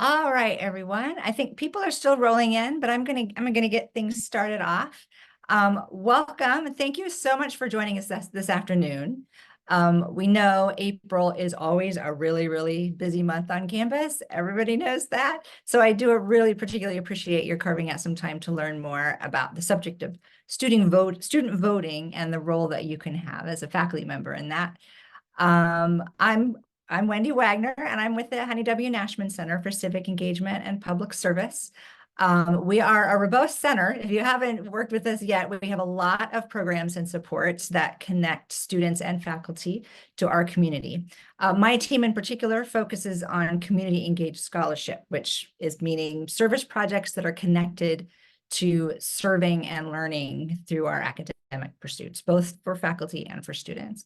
All right, everyone. I think people are still rolling in, but I'm gonna get things started off. Welcome. Thank you so much for joining us this afternoon. We know April is always a really, really busy month on campus. Everybody knows that. So I do really particularly appreciate your carving out some time to learn more about the subject of student voting and the role that you can have as a faculty member in that. I'm Wendy Wagner, and I'm with the Honey W. Nashman Center for Civic Engagement and Public Service. We are a robust center. If you haven't worked with us yet, we have a lot of programs and supports that connect students and faculty to our community. My team in particular focuses on community engaged scholarship, which is meaning service projects that are connected to serving and learning through our academic pursuits, both for faculty and for students.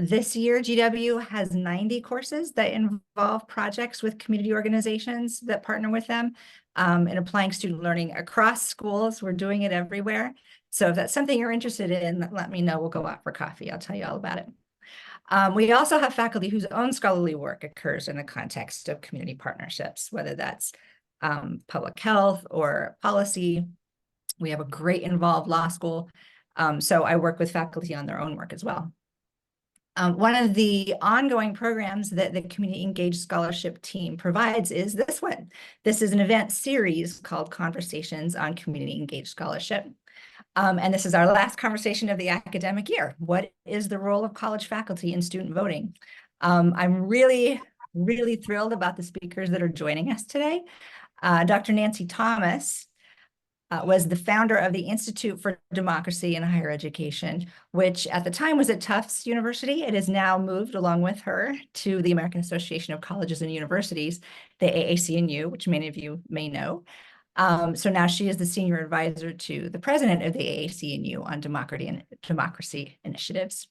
This year, GW has 90 courses that involve projects with community organizations that partner with them in applying student learning across schools. We're doing it everywhere. So if that's something you're interested in, let me know. We'll go out for coffee. I'll tell you all about it. We also have faculty whose own scholarly work occurs in the context of community partnerships, whether that's public health or policy. We have a great involved law school. So I work with faculty on their own work as well. One of the ongoing programs that the Community Engaged Scholarship team provides is this one. This is an event series called Conversations on Community Engaged Scholarship. And this is our last conversation of the academic year. What is the role of college faculty in student voting? I'm really, really thrilled about the speakers that are joining us today. Dr. Nancy Thomas was the founder of the Institute for Democracy in Higher Education, which at the time was at Tufts University. It has now moved along with her to the American Association of Colleges and Universities, the AAC&U, which many of you may know. So now she is the senior advisor to the president of the AAC&U on democracy initiatives.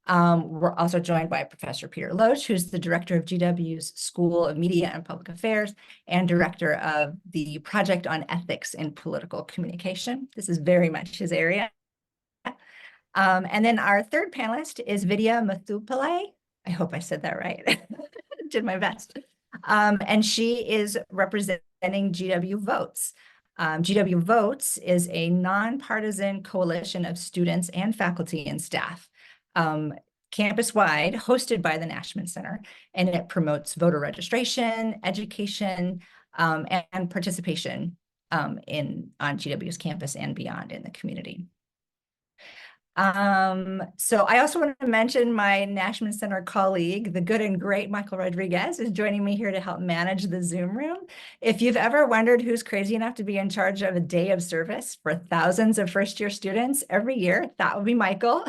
We're also joined by Professor Peter Loge, who's the director of GW's School of Media and Public Affairs and director of the Project on Ethics in Political Communication. This is very much his area. And then our third panelist is Vidya Muthupillai. I hope I said that right. Did my best. And she is representing GW Votes. GW Votes is a nonpartisan coalition of students and faculty and staff, campus-wide, hosted by the Nashman Center, and it promotes voter registration, education, and participation on GW's campus and beyond in the community. So I also want to mention my Nashman Center colleague, the good and great Michael Rodriguez, is joining me here to help manage the Zoom room. If you've ever wondered who's crazy enough to be in charge of a day of service for thousands of first-year students every year, that would be Michael.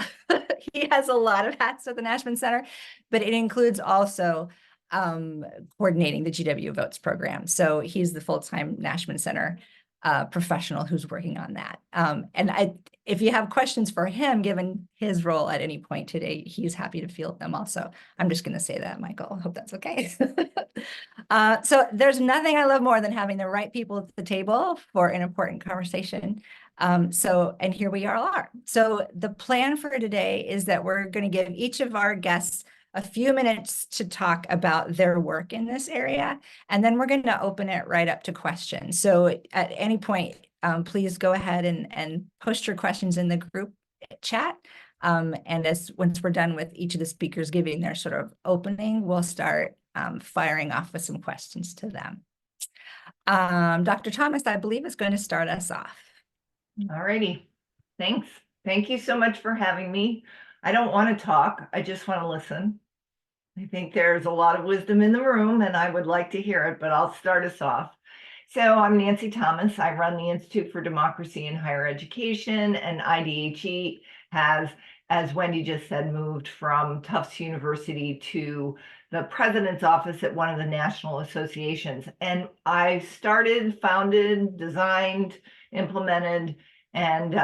He has a lot of hats at the Nashman Center, but it includes also coordinating the GW Votes program. So he's the full-time Nashman Center professional who's working on that. And if you have questions for him, given his role at any point today, he's happy to field them also. I'm just going to say that, Michael. I hope that's okay. So there's nothing I love more than having the right people at the table for an important conversation. And here we are. So the plan for today is that we're going to give each of our guests a few minutes to talk about their work in this area, and then we're going to open it right up to questions. So at any point, please go ahead and post your questions in the group chat. And once we're done with each of the speakers giving their sort of opening, we'll start firing off with some questions to them. Dr. Thomas, I believe, is going to start us off. All righty. Thanks. Thank you so much for having me. I don't want to talk. I just want to listen. I think there's a lot of wisdom in the room and I would like to hear it, but I'll start us off. So I'm Nancy Thomas. I run the Institute for Democracy in Higher Education, and IDHE has, as Wendy just said, moved from Tufts University to the president's office at one of the national associations. And I started, founded, designed, implemented, and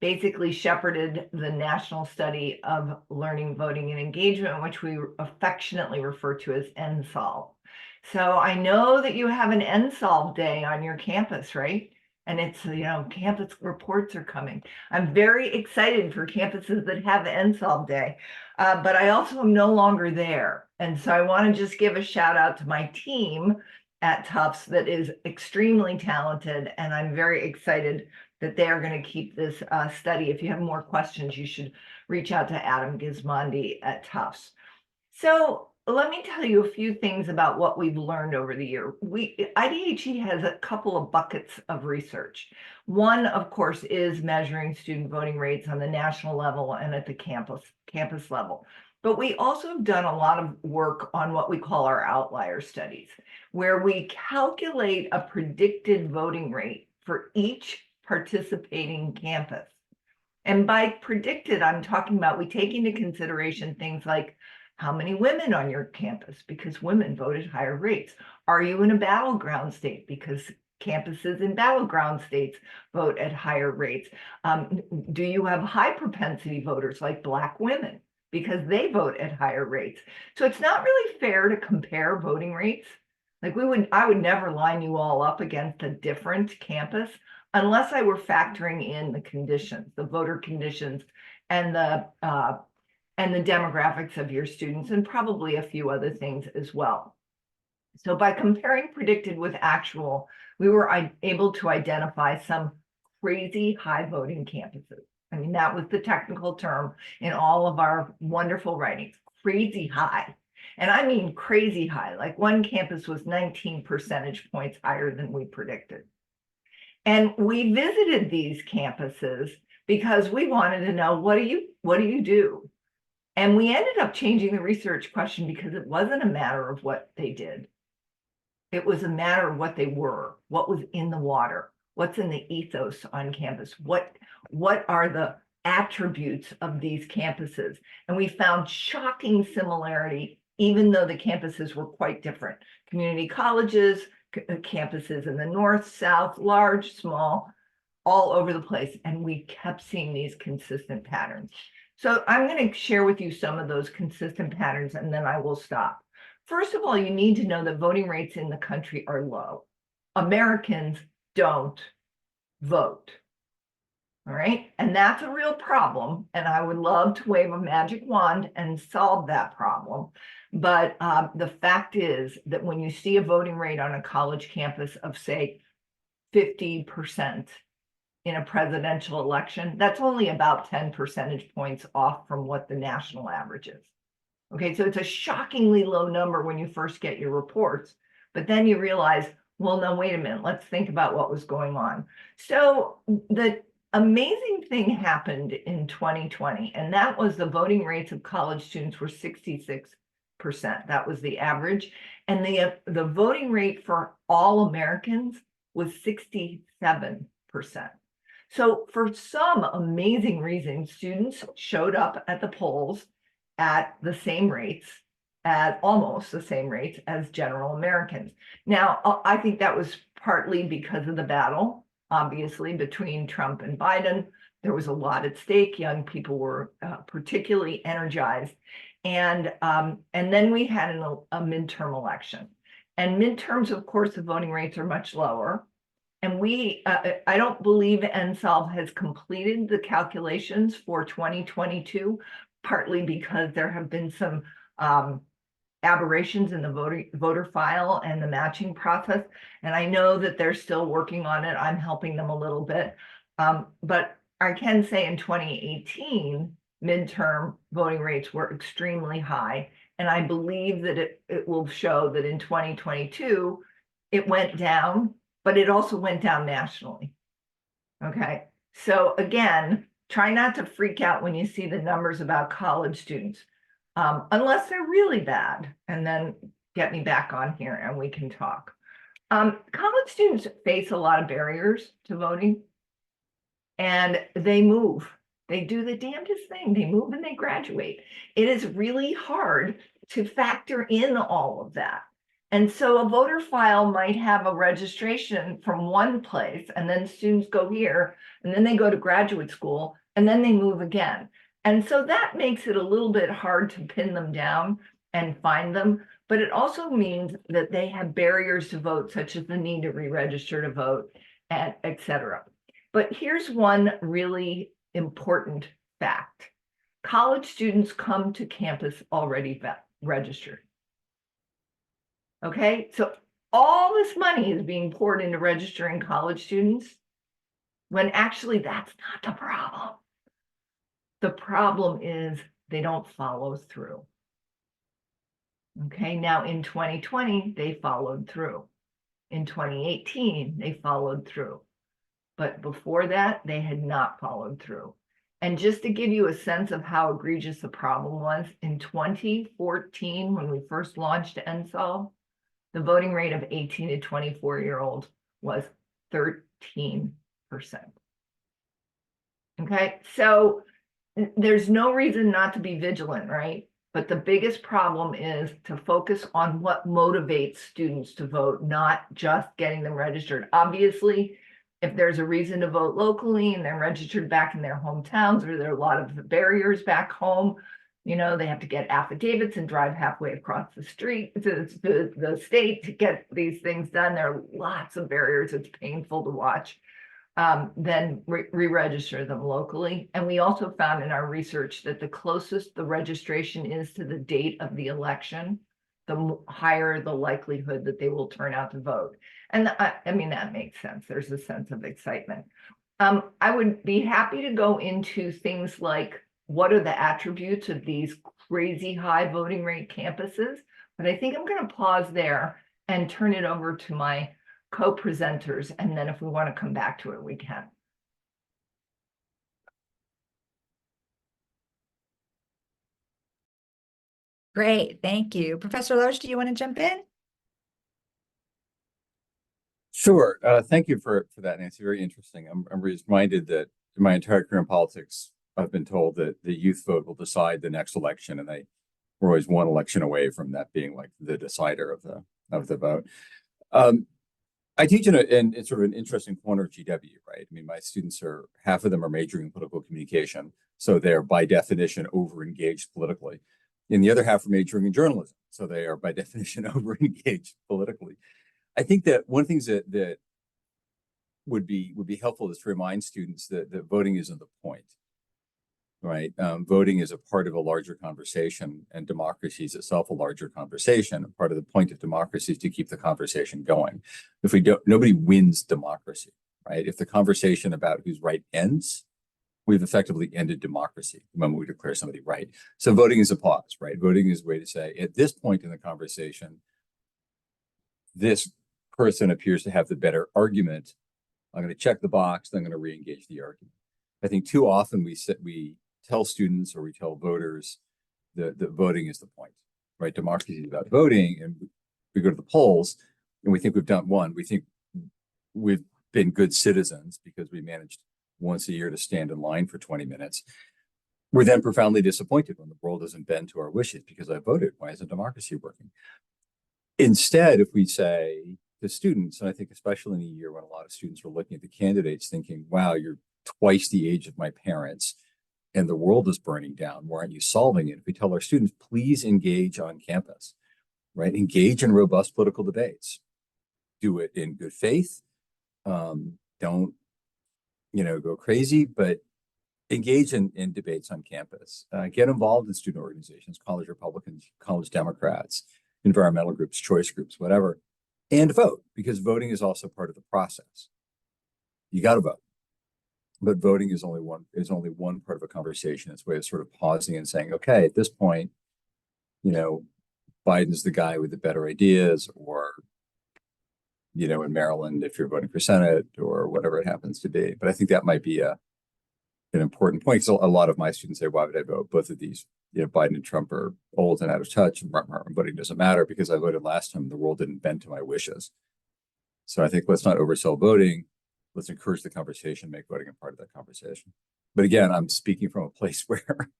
basically shepherded the national study of learning, voting, and engagement, which we affectionately refer to as NSOLV. So I know that you have an NSOLV day on your campus, right? And it's, campus reports are coming. I'm very excited for campuses that have NSOLV day, but I also am no longer there. And so I want to just give a shout out to my team at Tufts that is extremely talented, and I'm very excited that they are going to keep this study. If you have more questions, you should reach out to Adam Gismondi at Tufts. So let me tell you a few things about what we've learned over the year. IDHE has a couple of buckets of research. One, of course, is measuring student voting rates on the national level and at the campus level. But we also have done a lot of work on what we call our outlier studies, where we calculate a predicted voting rate for each participating campus. And by predicted, I'm talking about we take into consideration things like how many women on your campus, because women vote at higher rates. Are you in a battleground state? Because campuses in battleground states vote at higher rates. Do you have high propensity voters like Black women? Because they vote at higher rates. So it's not really fair to compare voting rates. Like I would never line you all up against a different campus unless I were factoring in the conditions, the voter conditions, and the demographics of your students, and probably a few other things as well. So by comparing predicted with actual, we were able to identify some crazy high voting campuses. I mean, that was the technical term in all of our wonderful writings, crazy high. And I mean crazy high, like one campus was 19 percentage points higher than we predicted. And we visited these campuses because we wanted to know, what do you do? And we ended up changing the research question because it wasn't a matter of what they did. It was a matter of what they were, what was in the water, what's in the ethos on campus, what are the attributes of these campuses. And we found shocking similarity, even though the campuses were quite different. Community colleges, campuses in the north, south, large, small, all over the place. And we kept seeing these consistent patterns. So I'm going to share with you some of those consistent patterns, and then I will stop. First of all, you need to know that voting rates in the country are low. Americans don't vote. All right. And that's a real problem. And I would love to wave a magic wand and solve that problem. But the fact is that when you see a voting rate on a college campus of, say, 50%, in a presidential election, that's only about 10 percentage points off from what the national average is. Okay, so it's a shockingly low number when you first get your reports, but then you realize, well, no, wait a minute, let's think about what was going on. So the amazing thing happened in 2020, and that was the voting rates of college students were 66%. That was the average. And the voting rate for all Americans was 67%. So for some amazing reason, students showed up at the polls at the same rates, at almost the same rates as general Americans. Now, I think that was partly because of the battle, obviously, between Trump and Biden. There was a lot at stake. Young people were particularly energized. And then we had a midterm election. And midterms, of course, the voting rates are much lower. And I don't believe NSOLV has completed the calculations for 2022, partly because there have been some aberrations in the voter file and the matching process. And I know that they're still working on it. I'm helping them a little bit. But I can say in 2018, midterm voting rates were extremely high. And I believe that it will show that in 2022, it went down, but it also went down nationally. Okay, so again, try not to freak out when you see the numbers about college students, unless they're really bad, and then get me back on here and we can talk. College students face a lot of barriers to voting, and they move. They do the damnedest thing. They move and they graduate. It is really hard to factor in all of that. And so a voter file might have a registration from one place, and then students go here, and then they go to graduate school, and then they move again. And so that makes it a little bit hard to pin them down and find them. But it also means that they have barriers to vote, such as the need to re-register to vote, and et cetera. But here's one really important fact. College students come to campus already registered. Okay, so all this money is being poured into registering college students when actually that's not the problem. The problem is they don't follow through. Okay, now in 2020, they followed through. In 2018, they followed through. But before that, they had not followed through. And just to give you a sense of how egregious the problem was, in 2014, when we first launched NSOL, the voting rate of 18 to 24-year-olds was 13%. Okay, so there's no reason not to be vigilant, right? But the biggest problem is to focus on what motivates students to vote, not just getting them registered. Obviously, if there's a reason to vote locally and they're registered back in their hometowns, or there are a lot of barriers back home, you know, they have to get affidavits and drive halfway across the street to the state to get these things done. There are lots of barriers. It's painful to watch. Then re-register them locally. And we also found in our research that the closest the registration is to the date of the election, the higher the likelihood that they will turn out to vote. And I mean, that makes sense. There's a sense of excitement. I would be happy to go into things like what are the attributes of these crazy high voting rate campuses, but I think I'm going to pause there and turn it over to my co-presenters, and then if we want to come back to it, we can. Great, thank you. Professor Loge, do you want to jump in? Sure. Thank you for that, Nancy. Very interesting. I'm reminded that in my entire career in politics, I've been told that the youth vote will decide the next election, and we're always one election away from that being like the decider of the vote. I teach in sort of an interesting corner of GW, right? I mean, my students half of them are majoring in political communication, so they're by definition over-engaged politically. And the other half are majoring in journalism, so they are by definition over-engaged politically. I think that one of the things that would be helpful is to remind students that voting isn't the point, right? Voting is a part of a larger conversation, and democracy is itself a larger conversation. And part of the point of democracy is to keep the conversation going. If we don't, nobody wins democracy, right? If the conversation about who's right ends, we've effectively ended democracy the moment we declare somebody right. So voting is a pause, right? Voting is a way to say, at this point in the conversation, this person appears to have the better argument. I'm going to check the box, then I'm going to re-engage the argument. I think too often we tell students or we tell voters that voting is the point, right? Democracy is about voting, and we go to the polls and we think we've done one. We think we've been good citizens because we managed once a year to stand in line for 20 minutes. We're then profoundly disappointed when the world doesn't bend to our wishes because I voted. Why isn't democracy working? Instead, if we say to students, and I think especially in a year when a lot of students are looking at the candidates thinking, wow, you're twice the age of my parents and the world is burning down, why aren't you solving it? If we tell our students, please engage on campus, right? Engage in robust political debates. Do it in good faith. Don't, go crazy, but engage in debates on campus. Get involved in student organizations, college Republicans, college Democrats, environmental groups, choice groups, whatever, and vote, because voting is also part of the process. You got to vote, but voting is only one part of a conversation. It's a way of sort of pausing and saying, okay, at this point, Biden's the guy with the better ideas, or in Maryland, if you're voting for Senate or whatever it happens to be. But I think that might be an important point, because a lot of my students say, why would I vote? Both of these, Biden and Trump are old and out of touch, and voting doesn't matter because I voted last time. The world didn't bend to my wishes. So I think let's not oversell voting. Let's encourage the conversation, make voting a part of that conversation. But again, I'm speaking from a place where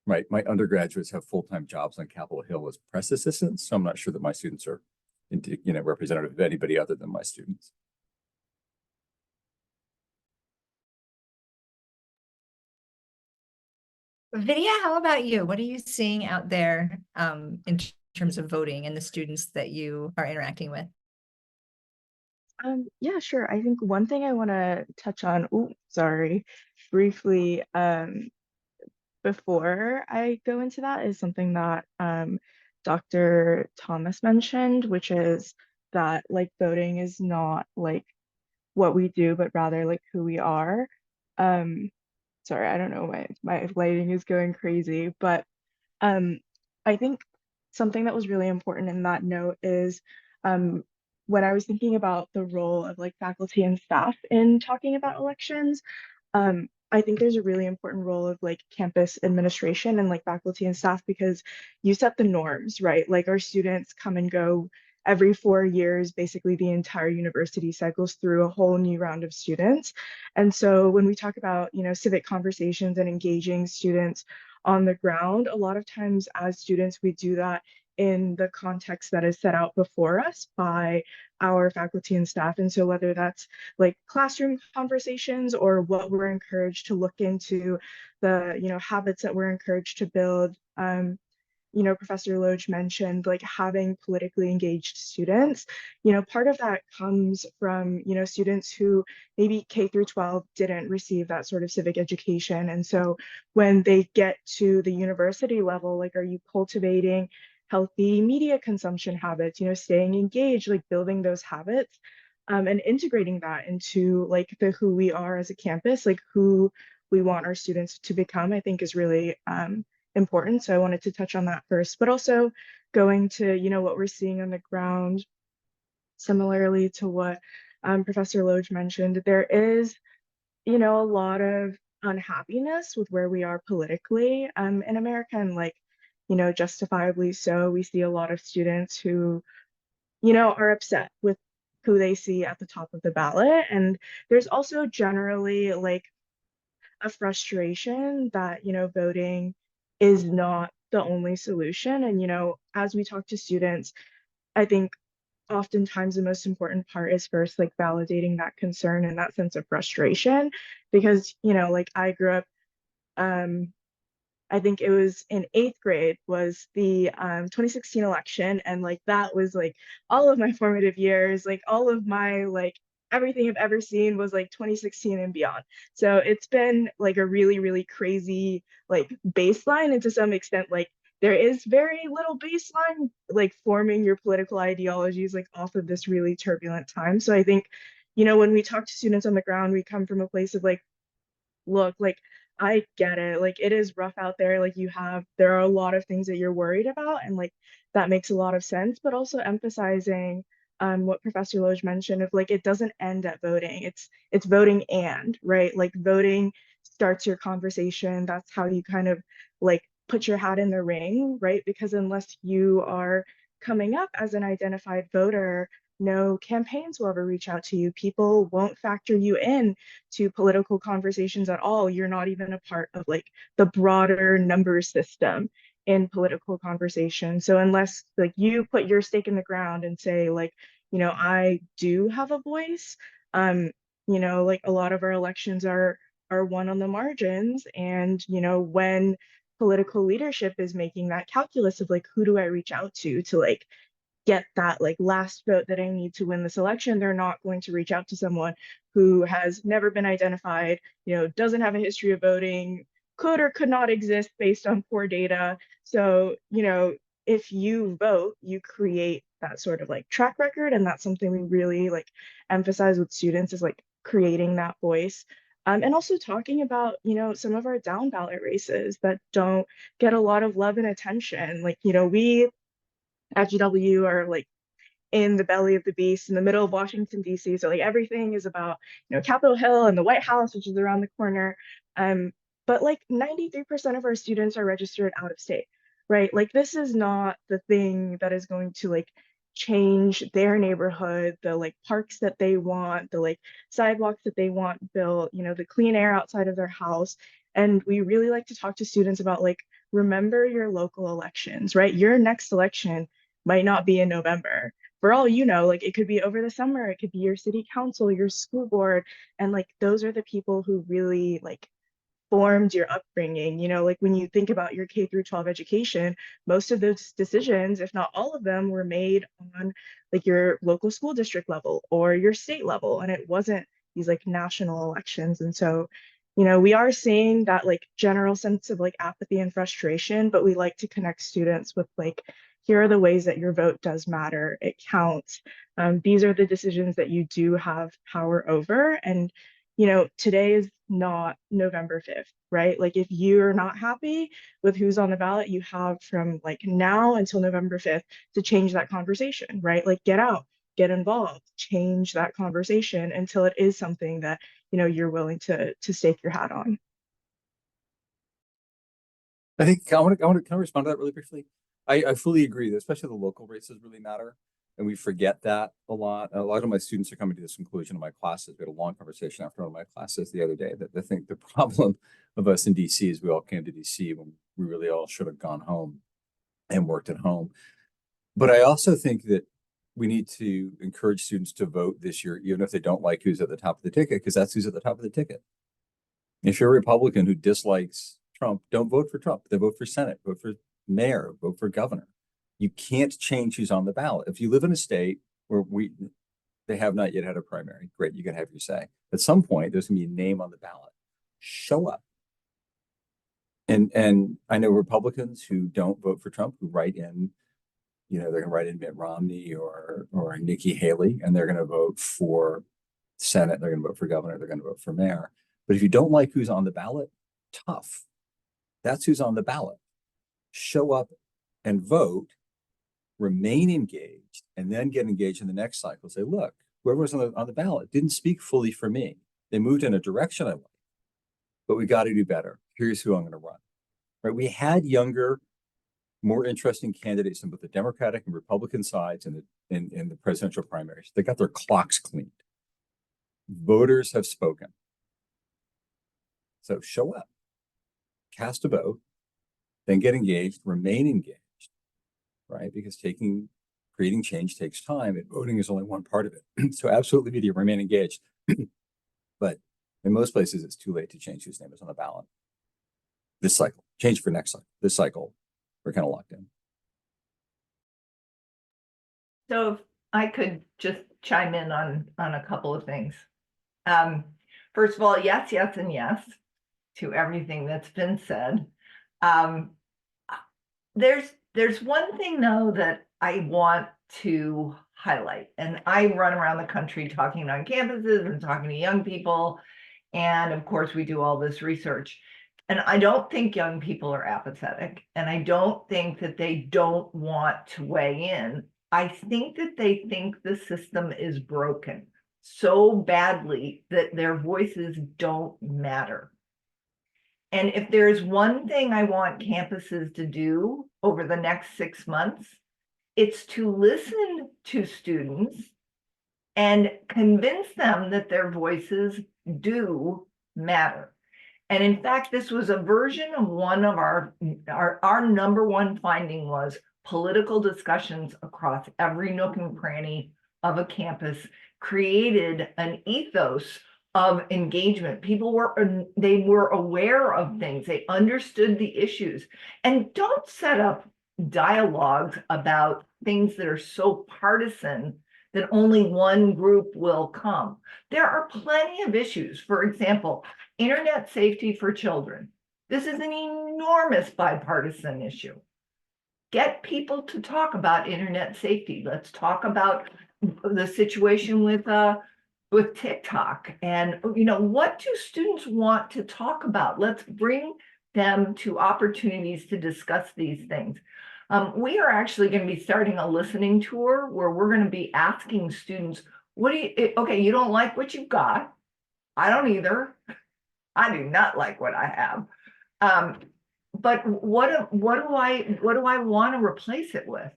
my undergraduates have full-time jobs on Capitol Hill as press assistants. So I'm not sure that my students are, representative of anybody other than my students. Vidya, how about you? What are you seeing out there in terms of voting and the students that you are interacting with? Yeah, sure. I think one thing I want to touch on, briefly, before I go into that is something that Dr. Thomas mentioned, which is that like voting is not like what we do, but rather like who we are. Um, Sorry, I don't know, my lighting is going crazy, but um, I think something that was really important in that note is um, when I was thinking about the role of like faculty and staff in talking about elections, I think there's a really important role of like campus administration and like faculty and staff because you set the norms, right? Like our students come and go every 4 years, basically the entire university cycles through a whole new round of students. And so when we talk about, civic conversations and engaging students on the ground, a lot of times as students, we do that in the context that is set out before us by our faculty and staff. And so whether that's like classroom conversations or what we're encouraged to look into, the habits that we're encouraged to build. Professor Loge mentioned like having politically engaged students. Part of that comes from students who maybe K through 12 didn't receive that sort of civic education, and so when they get to the university level, like, are you cultivating healthy media consumption habits? Staying engaged, like building those habits, and integrating that into like the who we are as a campus, like who we want our students to become, I think is really important. So I wanted to touch on that first, but also going to, what we're seeing on the ground, similarly to what Professor Loge mentioned, there is, a lot of unhappiness with where we are politically in America, and like, justifiably so. We see a lot of students who, are upset with who they see at the top of the ballot. And there's also generally like a frustration that, voting is not the only solution. And, as we talk to students, I think oftentimes the most important part is first like validating that concern and that sense of frustration. Because, like I grew up, um, I think it was in 8th grade was the 2016 election. And like that was like all of my formative years, like all of my like everything I've ever seen was like 2016 and beyond. So it's been like a really, really crazy like baseline. And to some extent, like there is very little baseline like forming your political ideologies like off of this really turbulent time. So I think, when we talk to students on the ground, we come from a place of like, look, like I get it. Like it is rough out there. Like there are a lot of things that you're worried about, and like that makes a lot of sense, but also emphasizing what Professor Loge mentioned of like it doesn't end at voting. It's voting and, right? Like voting starts your conversation. That's how you kind of like put your hat in the ring, right? Because unless you are coming up as an identified voter, no campaigns will ever reach out to you. People won't factor you in to political conversations at all. You're not even a part of like the broader number system in political conversation. So unless like you put your stake in the ground and say like, I do have a voice, like a lot of our elections are won on the margins. And, when political leadership is making that calculus of like, who do I reach out to like get that like last vote that I need to win this election, they're not going to reach out to someone who has never been identified, doesn't have a history of voting, could or could not exist based on poor data. So, if you vote, you create that sort of like track record. And that's something we really like emphasize with students is like creating that voice. And also talking about, some of our down ballot races that don't get a lot of love and attention. Like, we at GW are like in the belly of the beast in the middle of Washington, D.C. So like everything is about, Capitol Hill and the White House, which is around the corner. But like 93% of our students are registered out of state, right? Like this is not the thing that is going to like change their neighborhood, the like parks that they want, the like sidewalks that they want built, the clean air outside of their house. And we really like to talk to students about like, remember your local elections, right? Your next election might not be in November. For all you know, like it could be over the summer, it could be your city council, your school board, and like those are the people who really like formed your upbringing. Like when you think about your K through 12 education, most of those decisions, if not all of them, were made on like your local school district level or your state level, and it wasn't these like national elections. And so, we are seeing that like general sense of like apathy and frustration, but we like to connect students with like here are the ways that your vote does matter. It counts. These are the decisions that you do have power over. And, you know, today is not November 5th, right? Like if you're not happy with who's on the ballot, you have from like now until November 5th to change that conversation, right? Like get out, get involved, change that conversation until it is something that, you know, you're willing to stake your hat on. I think can I respond to that really briefly? I fully agree that especially the local races really matter. And we forget that a lot. A lot of my students are coming to this conclusion in my classes. We had a long conversation after one of my classes the other day that I think the problem of us in DC is we all came to DC when we really all should have gone home and worked at home. But I also think that we need to encourage students to vote this year, even if they don't like who's at the top of the ticket, because that's who's at the top of the ticket. If you're a Republican who dislikes Trump, don't vote for Trump. Then vote for Senate, vote for mayor, vote for governor. You can't change who's on the ballot. If you live in a state where they have not yet had a primary, great, you can have your say. At some point, there's gonna be a name on the ballot. Show up. And I know Republicans who don't vote for Trump who write in, you know, they're gonna write in Mitt Romney or Nikki Haley, and they're gonna vote for Senate, they're gonna vote for governor, they're gonna vote for mayor. But if you don't like who's on the ballot, tough. That's who's on the ballot. Show up and vote, remain engaged, and then get engaged in the next cycle. Say, look, whoever was on the ballot didn't speak fully for me. They moved in a direction I like, but we got to do better. Here's who I'm going to run. Right? We had younger, more interesting candidates on both the Democratic and Republican sides in the presidential primaries. They got their clocks cleaned. Voters have spoken. So show up, cast a vote, then get engaged, remain engaged, right? Because creating change takes time, and voting is only one part of it. So absolutely, media, remain engaged. But in most places, it's too late to change whose name is on the ballot. This cycle, change for next cycle. This cycle, we're kind of locked in. So if I could just chime in on a couple of things. First of all, yes, yes, and yes to everything that's been said. There's one thing though that I want to highlight, and I run around the country talking on campuses and talking to young people, and of course we do all this research. And I don't think young people are apathetic, and I don't think that they don't want to weigh in. I think that they think the system is broken so badly that their voices don't matter. And if there's one thing I want campuses to do over the next 6 months, it's to listen to students and convince them that their voices do matter. And in fact, this was a version of one of our number one finding was political discussions across every nook and cranny of a campus created an ethos of engagement. People they were aware of things, they understood the issues, and don't set up dialogues about things that are so partisan that only one group will come. There are plenty of issues. For example, internet safety for children. This is an enormous bipartisan issue. Get people to talk about internet safety. Let's talk about the situation with TikTok, and what do students want to talk about? Let's bring them to opportunities to discuss these things. We are actually going to be starting a listening tour where we're going to be asking students, okay, you don't like what you've got. I don't either. I do not like what I have. But what do I want to replace it with?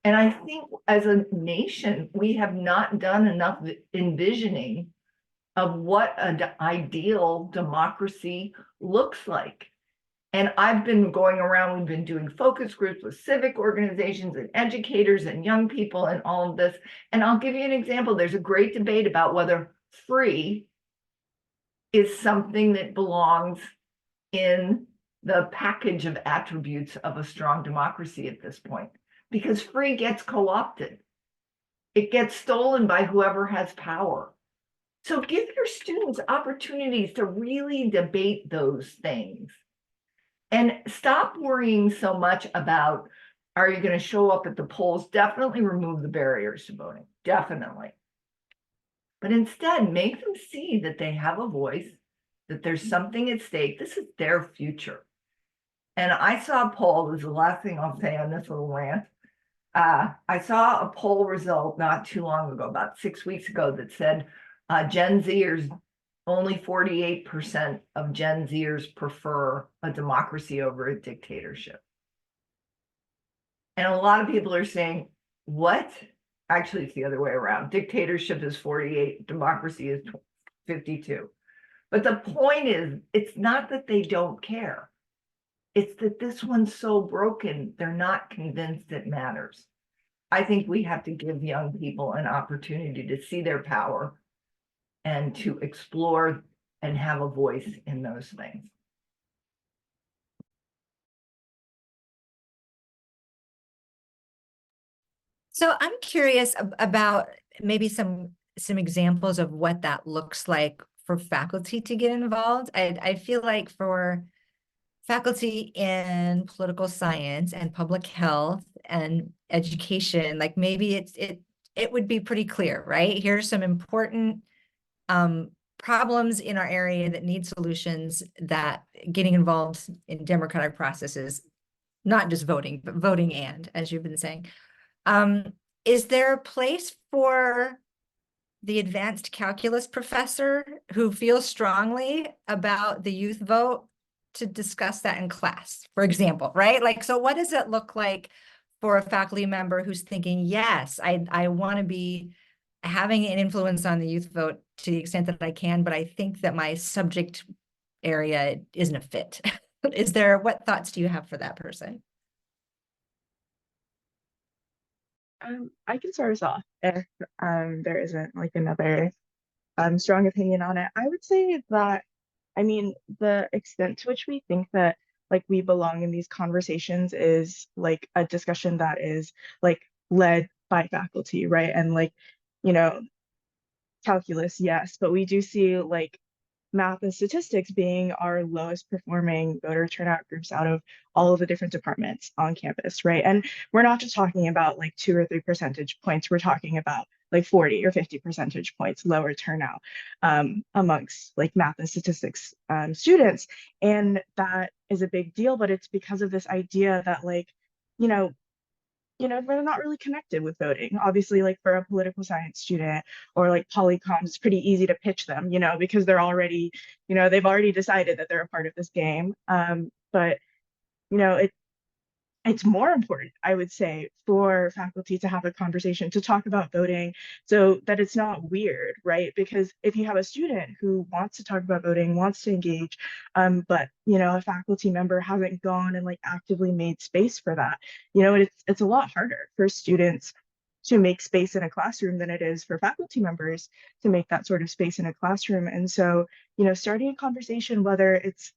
And I think as a nation, we have not done enough envisioning of what an ideal democracy looks like. And I've been going around, we've been doing focus groups with civic organizations and educators and young people and all of this. And I'll give you an example. There's a great debate about whether free is something that belongs in the package of attributes of a strong democracy at this point, because free gets co-opted. It gets stolen by whoever has power. So give your students opportunities to really debate those things. And stop worrying so much about Are you going to show up at the polls? Definitely remove the barriers to voting, definitely. But instead, make them see that they have a voice, that there's something at stake. This is their future. And I saw a poll, this is the last thing I'll say on this little rant. I saw a poll result not too long ago, about 6 weeks ago, that said Gen Zers, only 48% of Gen Zers prefer a democracy over a dictatorship. And a lot of people are saying, what? Actually, it's the other way around. Dictatorship is 48, democracy is 52. But the point is, it's not that they don't care. It's that this one's so broken, they're not convinced it matters. I think we have to give young people an opportunity to see their power and to explore and have a voice in those things. So I'm curious about maybe some examples of what that looks like for faculty to get involved. I feel like for faculty in political science and public health and education, like maybe it would be pretty clear, right? Here's some important problems in our area that need solutions, that getting involved in democratic processes, not just voting, but voting and, as you've been saying. Is there a place for the advanced calculus professor who feels strongly about the youth vote to discuss that in class, for example, right? Like, so what does it look like for a faculty member who's thinking, yes, I want to be having an influence on the youth vote to the extent that I can, but I think that my subject area isn't a fit. What thoughts do you have for that person? I can start us off if there isn't like another strong opinion on it. I would say that, I mean, the extent to which we think that like we belong in these conversations is like a discussion that is like led by faculty, right? And like, you know, calculus, yes, but we do see like math and statistics being our lowest performing voter turnout groups out of all of the different departments on campus, right? And we're not just talking about like 2 or 3 percentage points, we're talking about like 40 or 50 percentage points lower turnout amongst like math and statistics students. And that is a big deal, but it's because of this idea that like, you know, they're not really connected with voting. Obviously, like for a political science student or like polycoms, it's pretty easy to pitch them, because they're already, they've already decided that they're a part of this game. But it's more important, I would say, for faculty to have a conversation, to talk about voting so that it's not weird, right? Because if you have a student who wants to talk about voting, wants to engage, but a faculty member hasn't gone and like actively made space for that, it's a lot harder for students to make space in a classroom than it is for faculty members to make that sort of space in a classroom. And so, starting a conversation, whether it's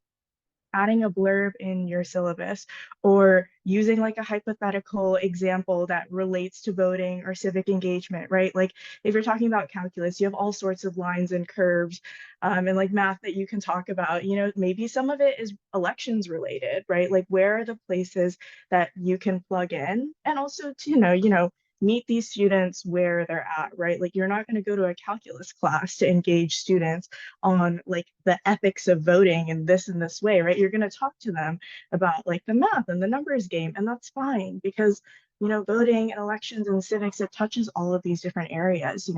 adding a blurb in your syllabus or using like a hypothetical example that relates to voting or civic engagement, right? Like if you're talking about calculus, you have all sorts of lines and curves and like math that you can talk about, maybe some of it is elections related, right? Like where are the places that you can plug in, and also to, meet these students where they're at, right? Like you're not going to go to a calculus class to engage students on like the ethics of voting in this way, right? You're going to talk to them about like the math and the numbers game, and that's fine because voting and elections and civics, it touches all of these different areas.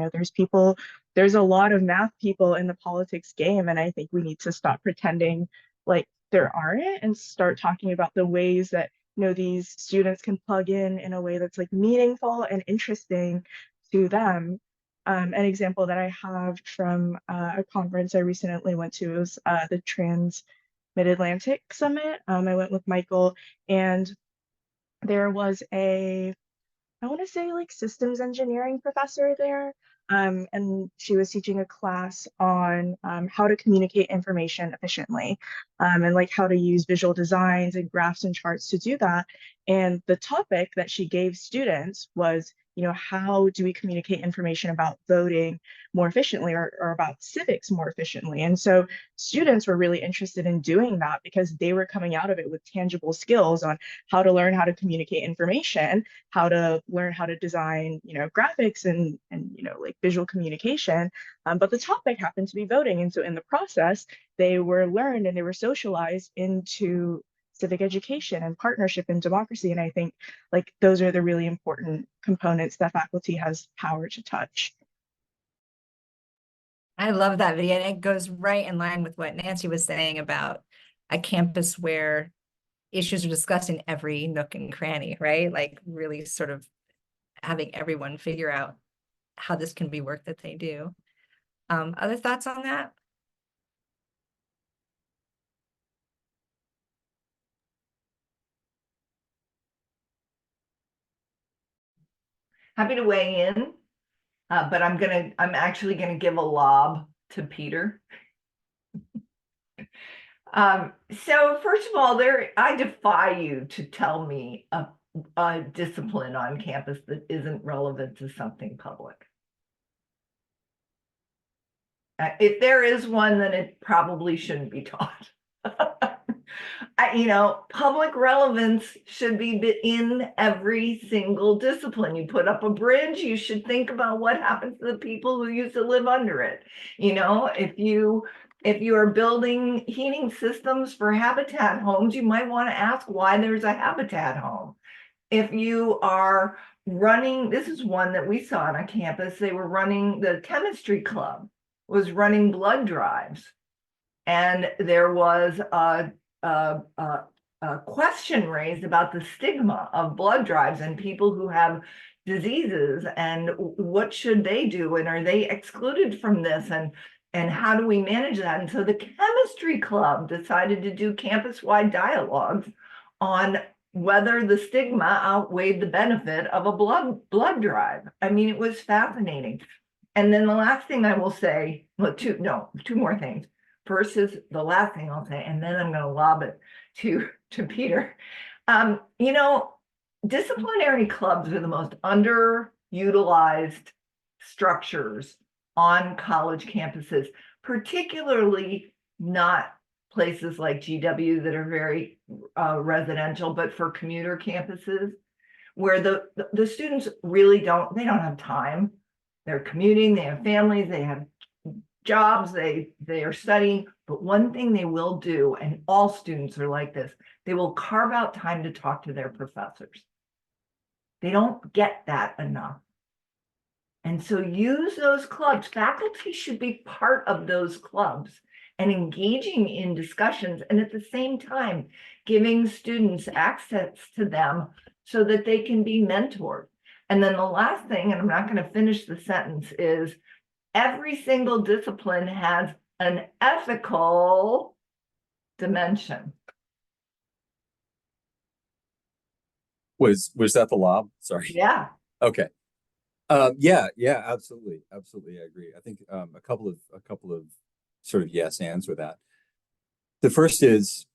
There's a lot of math people in the politics game, and I think we need to stop pretending like there aren't and start talking about the ways that these students can plug in a way that's like meaningful and interesting to them. An example that I have from a conference I recently went to was the Trans Mid-Atlantic Summit. I went with Michael, and there was I want to say like systems engineering professor there. And she was teaching a class on how to communicate information efficiently and like how to use visual designs and graphs and charts to do that. And the topic that she gave students was, how do we communicate information about voting more efficiently, or about civics more efficiently? And so students were really interested in doing that because they were coming out of it with tangible skills on how to learn how to communicate information, how to learn how to design, graphics and like visual communication. But the topic happened to be voting. And so in the process, they were learned and they were socialized into civic education and partnership and democracy. And I think like those are the really important components that faculty has power to touch. I love that video. And it goes right in line with what Nancy was saying about a campus where issues are discussed in every nook and cranny, right? Like really sort of having everyone figure out how this can be work that they do. Other thoughts on that? Happy to weigh in, but I'm actually gonna give a lob to Peter. So first of all, I defy you to tell me a discipline on campus that isn't relevant to something public. If there is one, then it probably shouldn't be taught. Public relevance should be in every single discipline. You put up a bridge, you should think about what happens to the people who used to live under it. If you are building heating systems for habitat homes, you might want to ask why there's a habitat home. If you are running, this is one that we saw on a campus, they were running, the chemistry club was running blood drives. And there was a question raised about the stigma of blood drives and people who have diseases, and what should they do, and are they excluded from this, and how do we manage that? And so the chemistry club decided to do campus-wide dialogues on whether the stigma outweighed the benefit of a blood drive. I mean, it was fascinating. And then the last thing I will say, well, two more things. First is the last thing I'll say, and then I'm going to lob it to Peter. Disciplinary clubs are the most underutilized structures on college campuses, particularly not places like GW that are very residential, but for commuter campuses where the students really don't have time. They're commuting, they have families, they have jobs, they are studying, but one thing they will do, and all students are like this, they will carve out time to talk to their professors. They don't get that enough. And so use those clubs. Faculty should be part of those clubs and engaging in discussions, and at the same time, giving students access to them so that they can be mentored. And then the last thing, and I'm not going to finish the sentence, is every single discipline has an ethical dimension. Was that the lob? Sorry. Yeah. Okay. Yeah, absolutely. I agree. I think a couple of sort of yes ands with that. The first is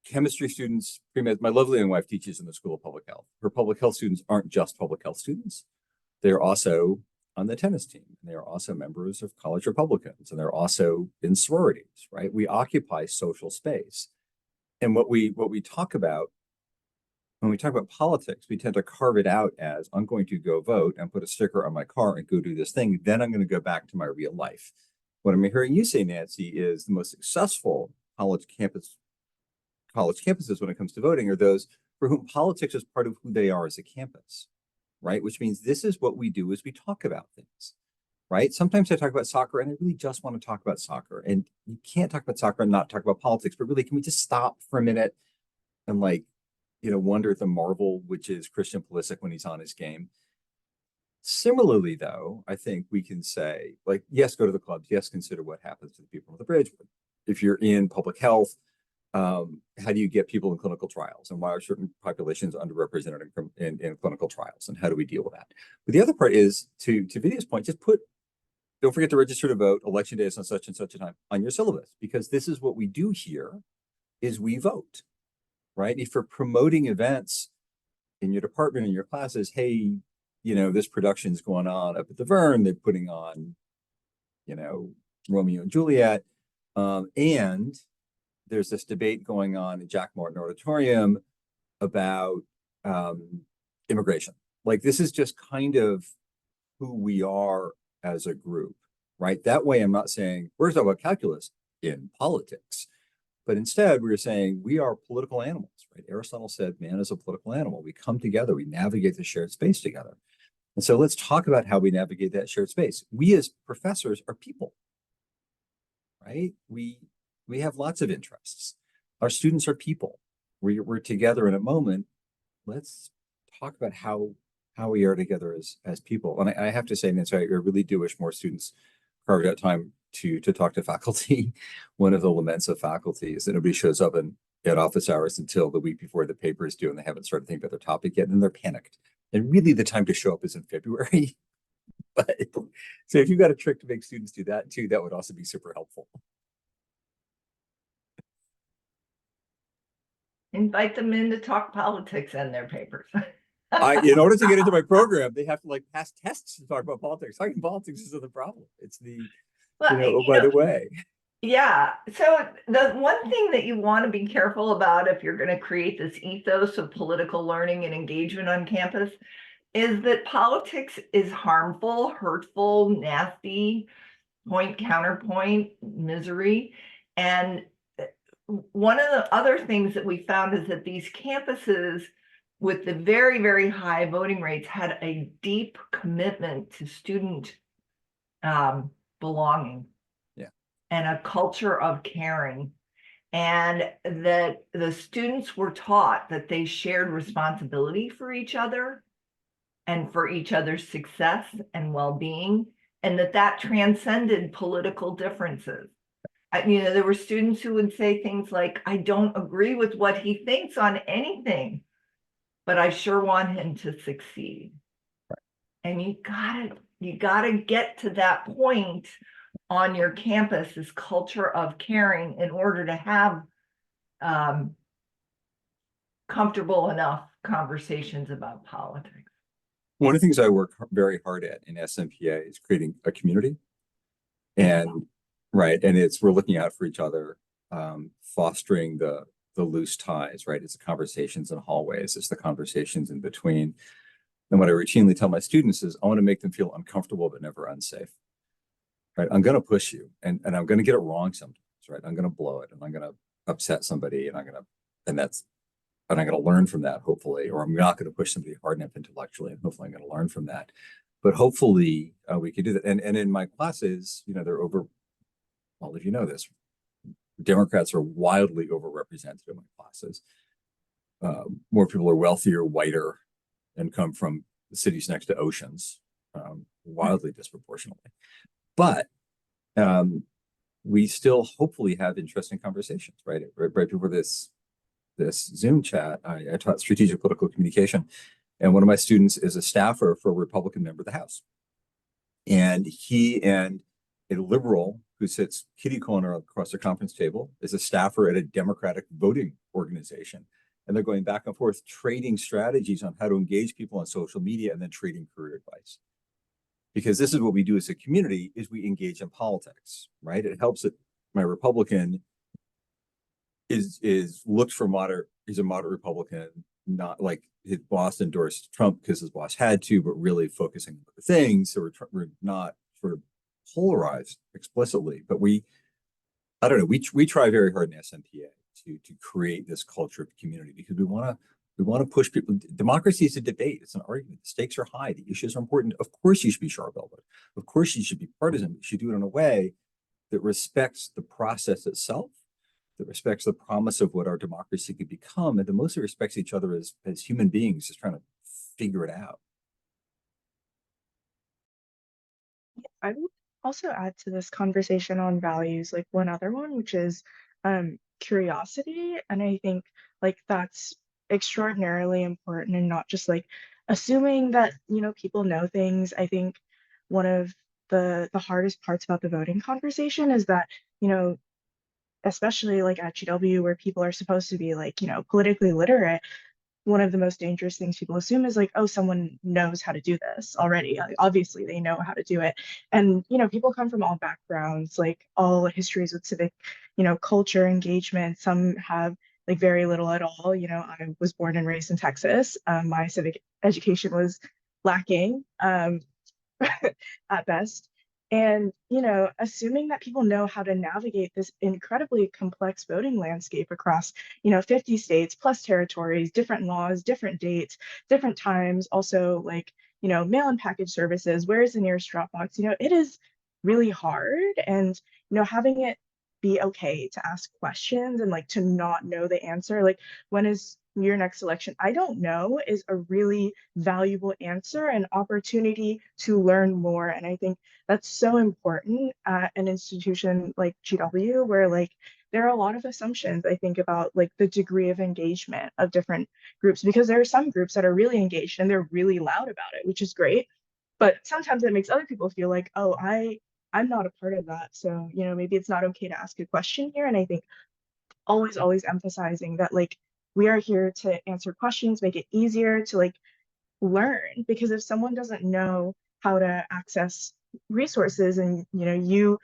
chemistry students, my lovely young wife teaches in the School of Public Health. Her public health students aren't just public health students. They're also on the tennis team. And they're also members of college Republicans, and they're also in sororities, right? We occupy social space. And what we talk about when we talk about politics, we tend to carve it out as I'm going to go vote and put a sticker on my car and go do this thing. Then I'm going to go back to my real life. What I'm hearing you say, Nancy, is the most successful college campuses when it comes to voting are those for whom politics is part of who they are as a campus, right? Which means this is what we do as we talk about things, right? Sometimes I talk about soccer and I really just want to talk about soccer, and you can't talk about soccer and not talk about politics, but really, can we just stop for a minute and wonder at the marvel, which is Christian Pulisic when he's on his game. Similarly, though, I think we can say, yes, go to the clubs. Yes, consider what happens to the people on the bridge. But if you're in public health, how do you get people in clinical trials? And why are certain populations underrepresented in clinical trials? And how do we deal with that? But the other part is, to Vidya's point, don't forget to register to vote. Election day is on such and such a time on your syllabus, because this is what we do here is we vote. Right? If you're promoting events in your department, in your classes, hey, this production's going on up at the Vern, they're putting on, Romeo and Juliet. And there's this debate going on in Jack Martin Auditorium about immigration. Like, this is just kind of who we are as a group, right? That way, I'm not saying we're talking about calculus in politics, but instead we're saying we are political animals, right? Aristotle said man is a political animal. We come together, we navigate the shared space together. And so let's talk about how we navigate that shared space. We as professors are people, right? We have lots of interests. Our students are people. We're together in a moment. Let's talk about how we are together as people. And I have to say, Nancy, I really do wish more students carved out time to talk to faculty. One of the laments of faculty is that nobody shows up at office hours until the week before the paper is due, and they haven't started thinking about their topic yet, and they're panicked. And really, the time to show up is in February. But so if you've got a trick to make students do that too, that would also be super helpful. Invite them in to talk politics and their papers. In order to get into my program, they have to pass tests to talk about politics. Talking politics isn't the problem. It's the, by the way. Yeah. So the one thing that you want to be careful about if you're going to create this ethos of political learning and engagement on campus is that politics is harmful, hurtful, nasty, point, counterpoint, misery. And one of the other things that we found is that these campuses with the very, very high voting rates had a deep commitment to student belonging. Yeah. And a culture of caring. And that the students were taught that they shared responsibility for each other and for each other's success and well-being, and that transcended political differences. There were students who would say things like, I don't agree with what he thinks on anything, but I sure want him to succeed. Right. And you gotta get to that point on your campus, this culture of caring, in order to have comfortable enough conversations about politics. One of the things I work very hard at in SMPA is creating a community. And we're looking out for each other, fostering the loose ties, right? It's the conversations in hallways, it's the conversations in between. And what I routinely tell my students is I want to make them feel uncomfortable but never unsafe. Right? I'm going to push you, and I'm going to get it wrong sometimes, right? I'm going to blow it, and I'm going to upset somebody, and I'm going to learn from that, hopefully, or I'm not going to push somebody hard enough intellectually, and hopefully I'm going to learn from that. But hopefully we could do that. And in my classes, they're all of you know this, Democrats are wildly overrepresented in my classes. More people are wealthier, whiter, and come from the cities next to oceans, wildly disproportionately. But we still hopefully have interesting conversations, right? Right before this Zoom chat, I taught strategic political communication, and one of my students is a staffer for a Republican member of the House. And he and a liberal who sits kitty corner across their conference table is a staffer at a Democratic voting organization. And they're going back and forth, trading strategies on how to engage people on social media and then trading career advice. Because this is what we do as a community, is we engage in politics, right? It helps that my Republican is looked for moderate. He's a moderate Republican, not like his boss endorsed Trump because his boss had to, but really focusing on other things. So we're not sort of polarized explicitly, but we try very hard in SMPA to create this culture of community, because we want to push people. Democracy is a debate. It's an argument. The stakes are high. The issues are important. Of course, you should be sharp-elbowed. Of course, you should be partisan. You should do it in a way that respects the process itself, that respects the promise of what our democracy could become, and that mostly respects each other as human beings just trying to figure it out. I would also add to this conversation on values, like one other one, which is curiosity. And I think that's extraordinarily important, and not just assuming that, people know things. I think one of the hardest parts about the voting conversation is that, especially at GW, where people are supposed to be politically literate, one of the most dangerous things people assume is like, oh, someone knows how to do this already. Like, obviously, they know how to do it. And, people come from all backgrounds, like all histories with civic, culture, engagement. Some have like very little at all. I was born and raised in Texas. My civic education was lacking. At best. And, assuming that people know how to navigate this incredibly complex voting landscape across, 50 states plus territories, different laws, different dates, different times, also like, mail-in package services, where is the nearest drop box? It is really hard. And, having it be okay to ask questions and like to not know the answer, like when is your next election? I don't know is a really valuable answer and opportunity to learn more. And I think that's so important at an institution like GW, where like there are a lot of assumptions, I think, about like the degree of engagement of different groups, because there are some groups that are really engaged and they're really loud about it, which is great. But sometimes it makes other people feel like, oh, I'm not a part of that. So, maybe it's not okay to ask a question here. And I think always emphasizing that like we are here to answer questions, make it easier to like learn, because if someone doesn't know how to access resources and you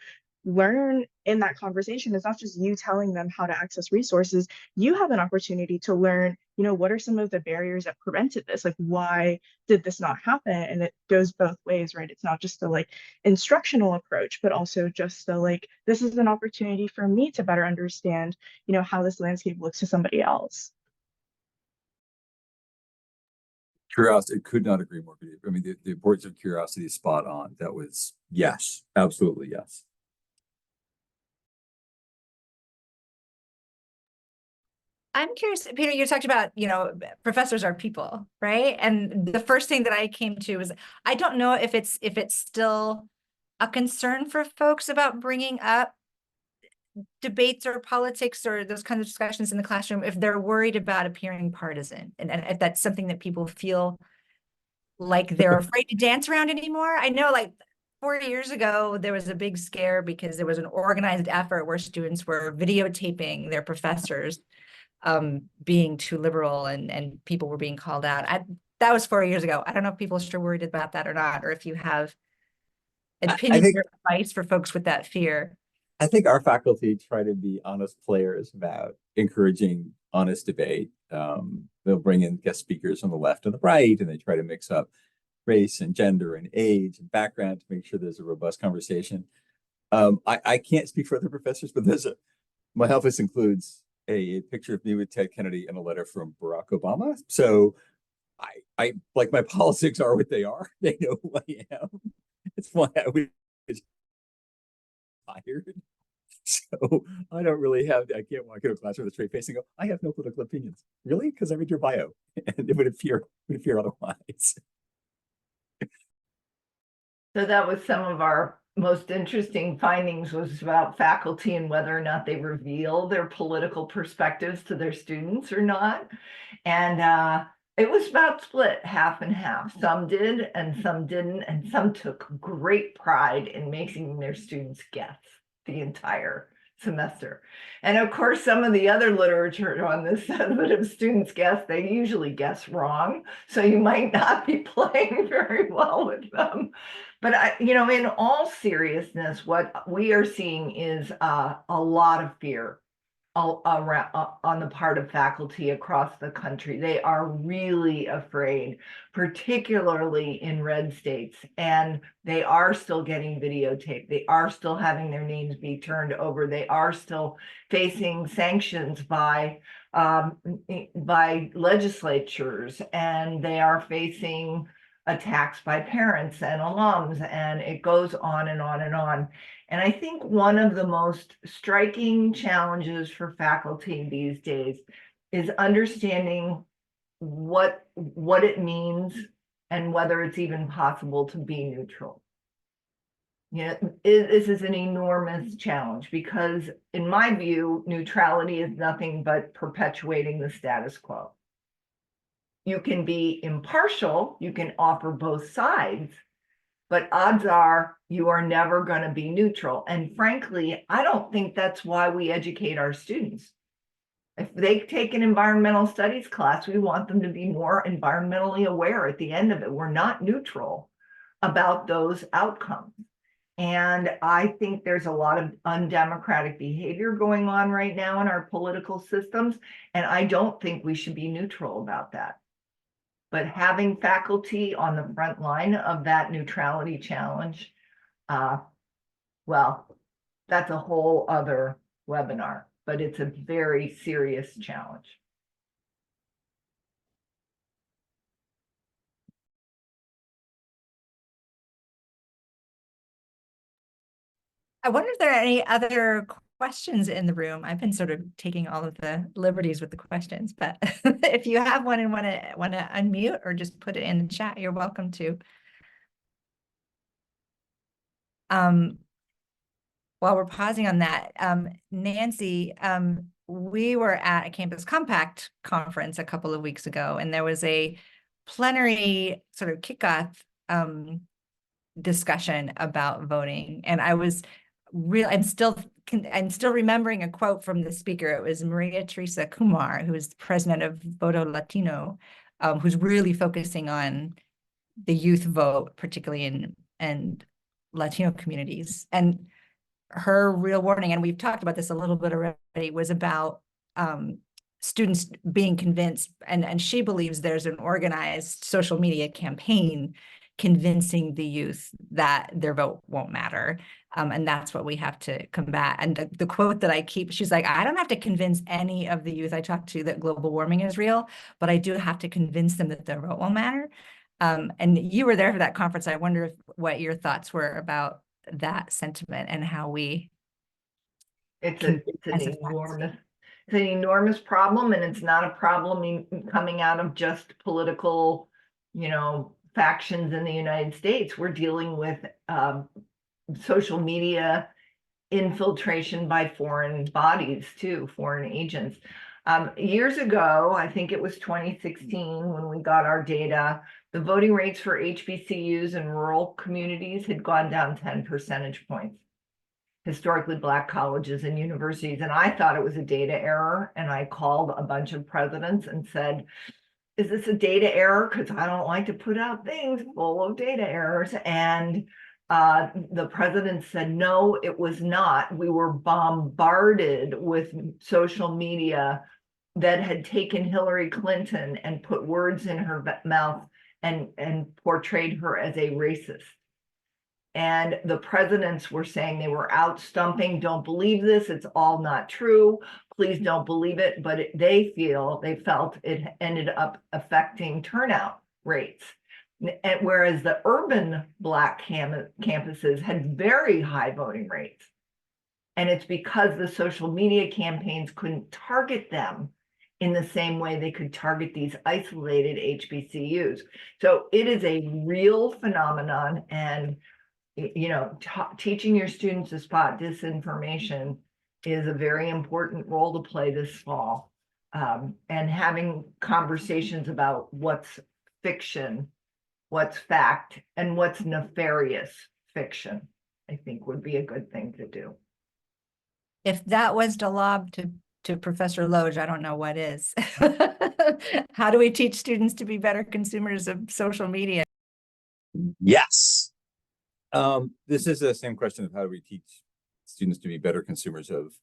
learn in that conversation, it's not just you telling them how to access resources. You have an opportunity to learn, what are some of the barriers that prevented this, like why did this not happen? And it goes both ways, right? It's not just the like instructional approach, but also just the like, this is an opportunity for me to better understand, how this landscape looks to somebody else. Curiosity, could not agree more. I mean, the importance of curiosity is spot on. That was, yes, absolutely, yes. I'm curious, Peter, you talked about, professors are people, right? And the first thing that I came to was, I don't know if it's still a concern for folks about bringing up debates or politics or those kinds of discussions in the classroom, if they're worried about appearing partisan, and if that's something that people feel like they're afraid to dance around anymore. I know like 4 years ago, there was a big scare because there was an organized effort where students were videotaping their professors being too liberal, and people were being called out. That was 4 years ago. I don't know if people are still worried about that or not, or if you have opinions or advice for folks with that fear. I think our faculty try to be honest players about encouraging honest debate. They'll bring in guest speakers on the left and the right, and they try to mix up race and gender and age and background to make sure there's a robust conversation. I can't speak for other professors, but my office includes a picture of me with Ted Kennedy and a letter from Barack Obama. So I like, my politics are what they are. They know who I am. It's why I was hired. So I don't really I can't walk into a class with a straight face and go, I have no political opinions. Really? Because I read your bio. And it would appear otherwise. So that was some of our most interesting findings, was about faculty and whether or not they reveal their political perspectives to their students or not. And it was about split half and half. Some did and some didn't, and some took great pride in making their students guess the entire semester. And of course, some of the other literature on this says that if students guess, they usually guess wrong. So you might not be playing very well with them. But in all seriousness, what we are seeing is a lot of fear around, on the part of faculty across the country. They are really afraid, particularly in red states, and they are still getting videotaped. They are still having their names be turned over. They are still facing sanctions by legislatures, and they are facing attacks by parents and alums, and it goes on and on and on. And I think one of the most striking challenges for faculty these days is understanding what it means and whether it's even possible to be neutral. This is an enormous challenge, because in my view, neutrality is nothing but perpetuating the status quo. You can be impartial, you can offer both sides, but odds are you are never going to be neutral. And frankly, I don't think that's why we educate our students. If they take an environmental studies class, we want them to be more environmentally aware at the end of it. We're not neutral about those outcomes. And I think there's a lot of undemocratic behavior going on right now in our political systems. And I don't think we should be neutral about that. But having faculty on the front line of that neutrality challenge, well, that's a whole other webinar, but it's a very serious challenge. I wonder if there are any other questions in the room. I've been sort of taking all of the liberties with the questions, but if you have one and want to unmute or just put it in the chat, you're welcome to. While we're pausing on that, Nancy, we were at a Campus Compact conference a couple of weeks ago, and there was a plenary sort of kickoff discussion about voting, and I'm still remembering a quote from the speaker. It was Maria Teresa Kumar, who is the president of Voto Latino, who's really focusing on the youth vote, particularly in Latino communities. And her real warning, and we've talked about this a little bit already, was about students being convinced, and she believes there's an organized social media campaign convincing the youth that their vote won't matter. And that's what we have to combat. And the quote that I keep, she's like, I don't have to convince any of the youth I talk to that global warming is real, but I do have to convince them that their vote won't matter. And you were there for that conference. I wonder what your thoughts were about that sentiment and how we It's an enormous problem, and it's not a problem coming out of just political, factions in the United States. We're dealing with social media infiltration by foreign bodies too, foreign agents. Years ago, I think it was 2016 when we got our data, the voting rates for HBCUs in rural communities had gone down 10 percentage points. Historically Black colleges and universities. And I thought it was a data error. And I called a bunch of presidents and said, is this a data error? Because I don't like to put out things full of data errors. And the president said, no, it was not. We were bombarded with social media that had taken Hillary Clinton and put words in her mouth and portrayed her as a racist. And the presidents were saying they were out stumping, don't believe this, it's all not true, please don't believe it. But they felt it ended up affecting turnout rates. And whereas the urban Black campuses had very high voting rates. And it's because the social media campaigns couldn't target them in the same way they could target these isolated HBCUs. So it is a real phenomenon, and teaching your students to spot disinformation is a very important role to play this fall. And having conversations about what's fiction, what's fact, and what's nefarious fiction, I think would be a good thing to do. If that was to lob to Professor Loge, I don't know what is. How do we teach students to be better consumers of social media? Yes. This is the same question of how do we teach students to be better consumers of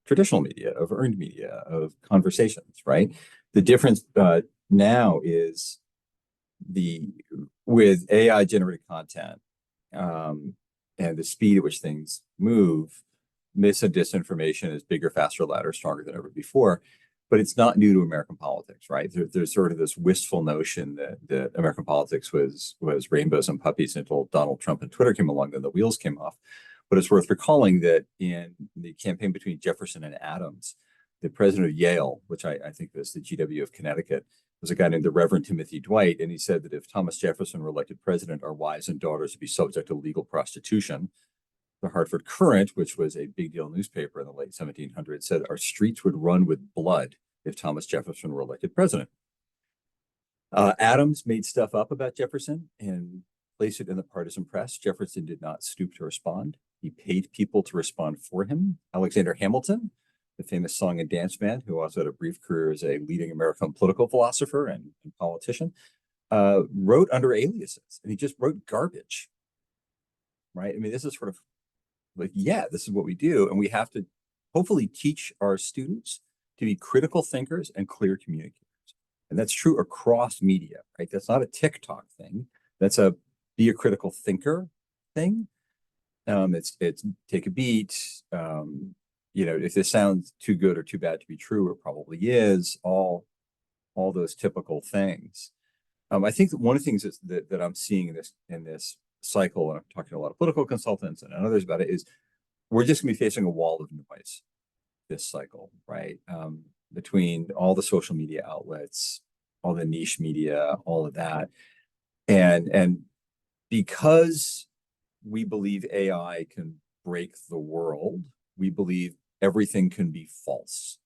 traditional media, of earned media, of conversations, right? The difference now is with AI generated content and the speed at which things move, mis and disinformation is bigger, faster, louder, stronger than ever before. But it's not new to American politics, right? There's sort of this wistful notion that American politics was rainbows and puppies until Donald Trump and Twitter came along, then the wheels came off. But it's worth recalling that in the campaign between Jefferson and Adams, the president of Yale, which I think was the GW of Connecticut, was a guy named the Reverend Timothy Dwight. And he said that if Thomas Jefferson were elected president, our wives and daughters would be subject to legal prostitution. The Hartford Courant, which was a big deal newspaper in the late 1700s, said our streets would run with blood if Thomas Jefferson were elected president. Adams made stuff up about Jefferson and placed it in the partisan press. Jefferson did not stoop to respond. He paid people to respond for him. Alexander Hamilton the famous song and dance man, who also had a brief career as a leading American political philosopher and politician, wrote under aliases, and he just wrote garbage, right? I mean, this is sort of like, yeah, this is what we do, and we have to hopefully teach our students to be critical thinkers and clear communicators. And that's true across media, right? That's not a TikTok thing. That's a be a critical thinker thing. It's take a beat. If this sounds too good or too bad to be true, it probably is. All those typical things. I think that one of the things that I'm seeing in this cycle, and I'm talking to a lot of political consultants and others about it, is we're just going to be facing a wall of noise this cycle, right? Between all the social media outlets, all the niche media, all of that, and because we believe AI can break the world, we believe everything can be false,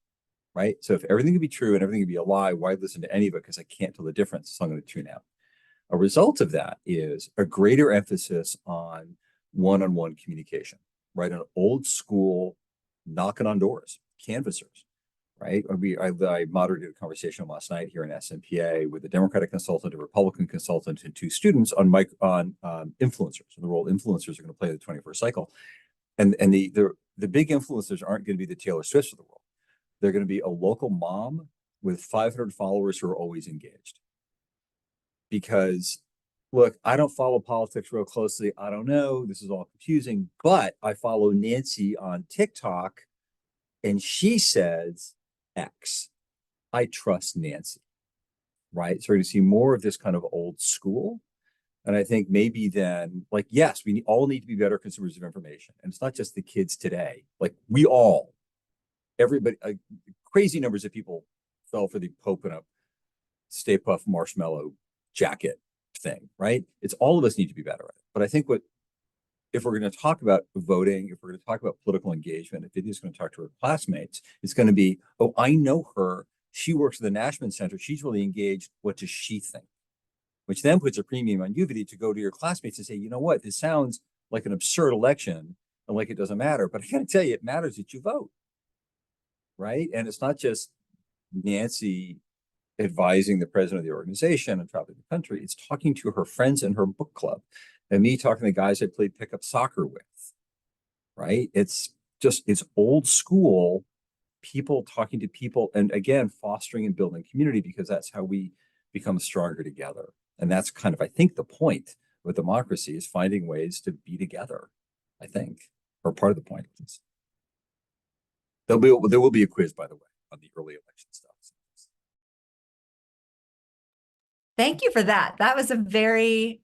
right? So if everything can be true and everything can be a lie, why listen to any of it? Because I can't tell the difference, so I'm going to tune out. A result of that is a greater emphasis on one-on-one communication, right? An old school knocking on doors, canvassers, right? I moderated a conversation last night here in SNPA with a Democratic consultant, a Republican consultant, and two students on influencers and the role influencers are going to play in the 21st cycle. And the big influencers aren't going to be the Taylor Swifts of the world. They're going to be a local mom with 500 followers who are always engaged. Because, look, I don't follow politics real closely. I don't know. This is all confusing. But I follow Nancy on TikTok, and she says X. I trust Nancy, right? So we're going to see more of this kind of old school. And I think maybe then, like, yes, we all need to be better consumers of information. And it's not just the kids today. Like, everybody, crazy numbers of people fell for the Pope in a Stay Puft Marshmallow jacket thing, right? It's all of us need to be better at it. But I think if we're going to talk about voting, if we're going to talk about political engagement, if Vidya's going to talk to her classmates, it's going to be, oh, I know her. She works at the Nashman Center. She's really engaged. What does she think? Which then puts a premium on you, Vidya, to go to your classmates and say, you know what, this sounds like an absurd election and like it doesn't matter. But I got to tell you, it matters that you vote, right? And it's not just Nancy advising the president of the organization and traveling the country. It's talking to her friends in her book club and me talking to the guys I played pickup soccer with, right? It's old school, people talking to people, and again, fostering and building community, because that's how we become stronger together. And that's kind of, I think, the point with democracy is finding ways to be together, I think, or part of the point of this. There will be a quiz, by the way, on the early election stuff. Thank you for that. That was a very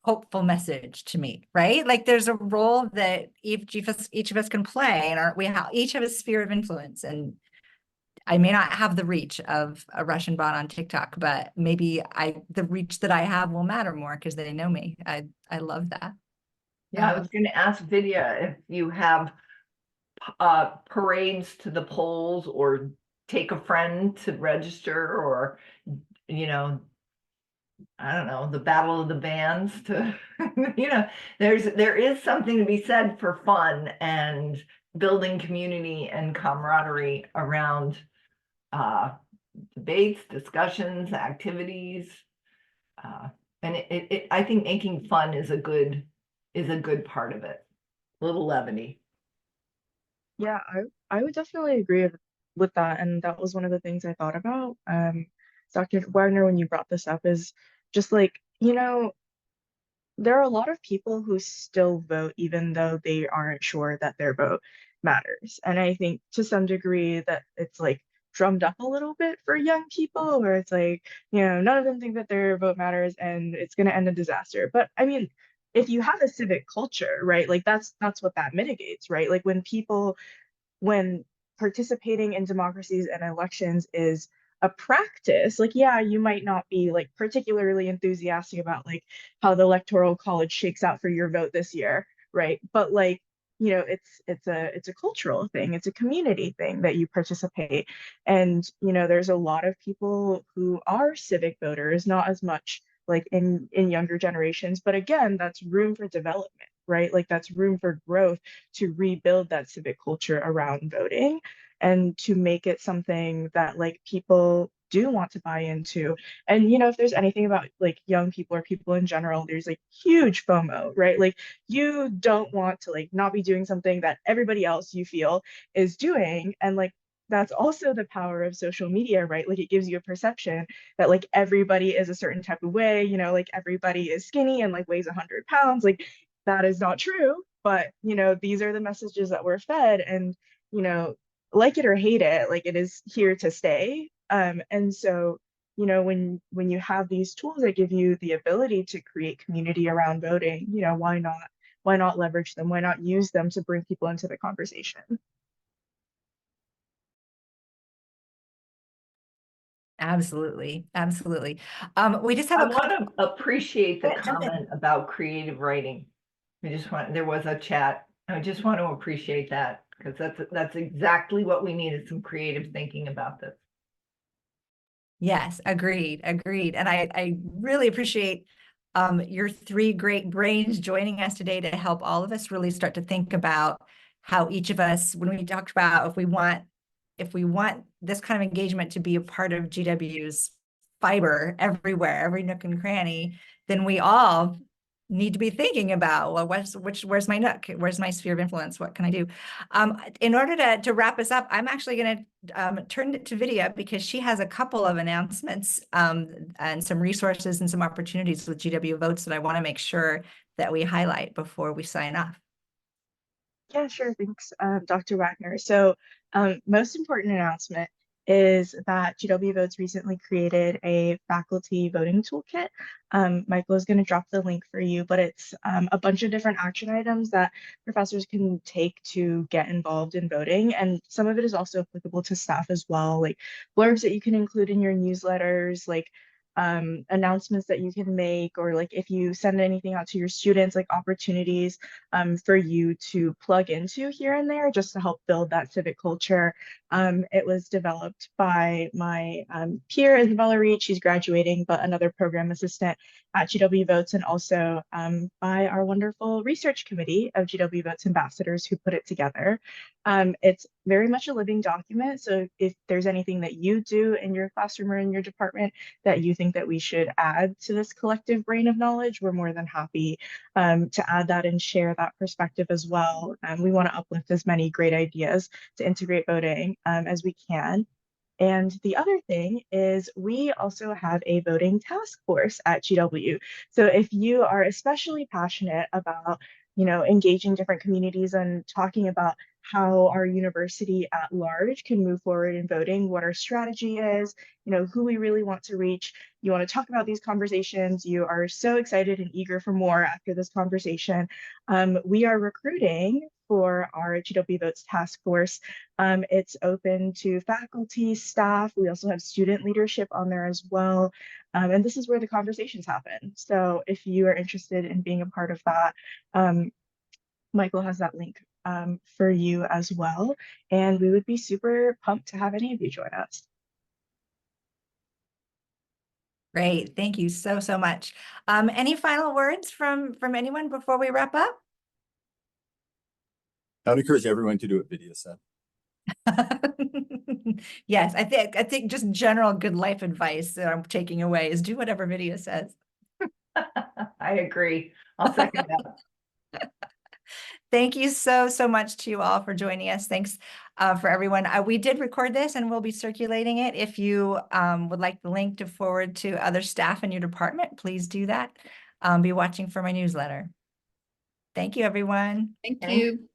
hopeful message to me, right? Like there's a role that each of us can play, and each have a sphere of influence. And I may not have the reach of a Russian bot on TikTok, but maybe the reach that I have will matter more because they know me. I love that. Yeah, I was going to ask Vidya if you have parades to the polls or take a friend to register, or I don't know, the battle of the bands to there is something to be said for fun and building community and camaraderie around debates, discussions, activities, and I think making fun is a good part of it. A little levity. Yeah, I would definitely agree with that. And that was one of the things I thought about. Dr. Wagner, when you brought this up, is just like, there are a lot of people who still vote even though they aren't sure that their vote matters. And I think to some degree that it's like drummed up a little bit for young people, where it's like, none of them think that their vote matters and it's going to end in disaster. But I mean, if you have a civic culture, right, like that's what that mitigates, right? Like when participating in democracies and elections is a practice, like, yeah, you might not be like particularly enthusiastic about like how the electoral college shakes out for your vote this year, right? But like, it's a cultural thing, it's a community thing that you participate. And there's a lot of people who are civic voters, not as much like in younger generations, but again, that's room for development, right? Like that's room for growth to rebuild that civic culture around voting. and to make it something that like people do want to buy into. And if there's anything about like young people or people in general, there's like huge FOMO, right? Like you don't want to like not be doing something that everybody else you feel is doing. And like that's also the power of social media, right? Like it gives you a perception that like everybody is a certain type of way, like everybody is skinny and like weighs 100 pounds. Like that is not true. But these are the messages that we're fed, and you know, like it or hate it, like it is here to stay. And so, when you have these tools that give you the ability to create community around voting, why not? Why not leverage them? Why not use them to bring people into the conversation? Absolutely. Absolutely. We just have I a want to appreciate the Yeah, jump in. comment about creative writing. There was a chat. I just want to appreciate that because that's exactly what we need, is some creative thinking about this. Yes, agreed, agreed. And I really appreciate your three great brains joining us today to help all of us really start to think about how each of us, when we talked about if we want this kind of engagement to be a part of GW's fiber everywhere, every nook and cranny, then we all need to be thinking about, well, where's my nook? Where's my sphere of influence? What can I do? In order to wrap us up, I'm actually going to turn it to Vidya because she has a couple of announcements and some resources and some opportunities with GW Votes that I want to make sure that we highlight before we sign off. Yeah, sure. Thanks, Dr. Wagner. So, most important announcement is that GW Votes recently created a faculty voting toolkit. Michael is going to drop the link for you, but it's a bunch of different action items that professors can take to get involved in voting. And some of it is also applicable to staff as well, like blurbs that you can include in your newsletters, like announcements that you can make, or like if you send anything out to your students, like opportunities for you to plug into here and there just to help build that civic culture. It was developed by my peer, Isabella Reed. She's graduating, but another program assistant at GW Votes, and also by our wonderful research committee of GW Votes ambassadors who put it together. It's very much a living document. So if there's anything that you do in your classroom or in your department that you think that we should add to this collective brain of knowledge, we're more than happy to add that and share that perspective as well. We want to uplift as many great ideas to integrate voting as we can. And the other thing is we also have a voting task force at GW. So if you are especially passionate about, engaging different communities and talking about how our university at large can move forward in voting, what our strategy is, who we really want to reach, you want to talk about these conversations, you are so excited and eager for more after this conversation, we are recruiting for our GW Votes task force. It's open to faculty, staff. We also have student leadership on there as well. And this is where the conversations happen. So if you are interested in being a part of that, Michael has that link for you as well. And we would be super pumped to have any of you join us. Great. Thank you so, so much. Any final words from anyone before we wrap up? I would encourage everyone to do what Vidya said. Yes, I think just general good life advice that I'm taking away is do whatever Vidya says. I agree. I'll second that. Thank you so, so much to you all for joining us. Thanks for everyone. We did record this and we'll be circulating it. If you would like the link to forward to other staff in your department, please do that. Be watching for my newsletter. Thank you, everyone. Thank you.